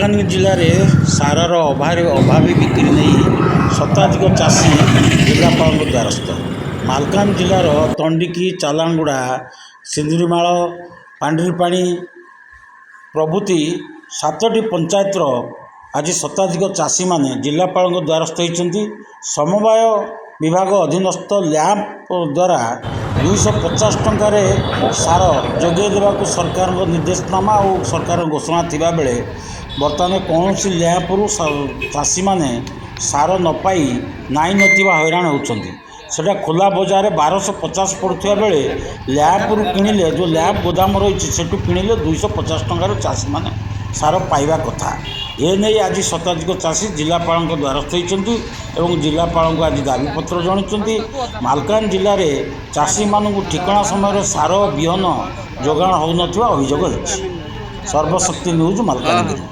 ମାଲକାନଗିରି ଜିଲ୍ଲାରେ ସାରର ଅଭାବୀ ବିକ୍ରି ନେଇ ଶତାଧିକ ଚାଷୀ ଜିଲ୍ଲାପାଳଙ୍କ ଦ୍ୱାରସ୍ଥ। ମାଲକାନଗିରି ଜିଲ୍ଲାର ତଣ୍ଡିକି, ଚାଲାଙ୍ଗୁଡ଼ା, ସିନ୍ଦୁରିମାଳ, ପାଣ୍ଡିରିପାଣି ପ୍ରଭୃତି 7ଟି ପଞ୍ଚାୟତର ଆଜି ଶତାଧିକ ଚାଷୀମାନେ ଜିଲ୍ଲାପାଳଙ୍କ ଦ୍ୱାରସ୍ଥ ହୋଇଛନ୍ତି। ସମବାୟ ବିଭାଗ ଅଧୀନସ୍ଥ ଲ୍ୟାମ୍ପ ଦ୍ୱାରା 250 ଟଙ୍କାରେ ସାର ଯୋଗାଇ ଦେବାକୁ ସରକାରଙ୍କ ନିର୍ଦ୍ଦେଶନାମା ଓ ସରକାରଙ୍କ ଘୋଷଣା ଥିବାବେଳେ ବର୍ତ୍ତମାନ କୌଣସି ଲ୍ୟାମ୍ପରୁ ଚାଷୀମାନେ ସାର ନ ପାଇ ନାହିଁ ନଥିବା ହଇରାଣ ହେଉଛନ୍ତି। ସେଟା ଖୋଲା ବଜାରରେ 1250 ପଡ଼ୁଥିବା ବେଳେ ଲ୍ୟାମ୍ପରୁ କିଣିଲେ, ଯେଉଁ ଲ୍ୟାମ୍ପ ଗୋଦାମ ରହିଛି ସେଠୁ କିଣିଲେ 250 ଟଙ୍କାରେ ଚାଷୀମାନେ ସାର ପାଇବା କଥା। ଏ ନେଇ ଆଜି ଶତାଧିକ ଚାଷୀ ଜିଲ୍ଲାପାଳଙ୍କ ଦ୍ୱାରସ୍ଥ ହୋଇଛନ୍ତି ଏବଂ ଜିଲ୍ଲାପାଳଙ୍କୁ ଆଜି ଦାବିପତ୍ର ଜଣାଇଛନ୍ତି। ମାଲକାନଗିରି ଜିଲ୍ଲାରେ ଚାଷୀମାନଙ୍କୁ ଠିକଣା ସମୟରେ ସାର ବିହନ ଯୋଗାଣ ହେଉନଥିବା ଅଭିଯୋଗ ହୋଇଛି। ସର୍ବଶକ୍ତି ନ୍ୟୁଜ୍, ମାଲକାନଗିରି।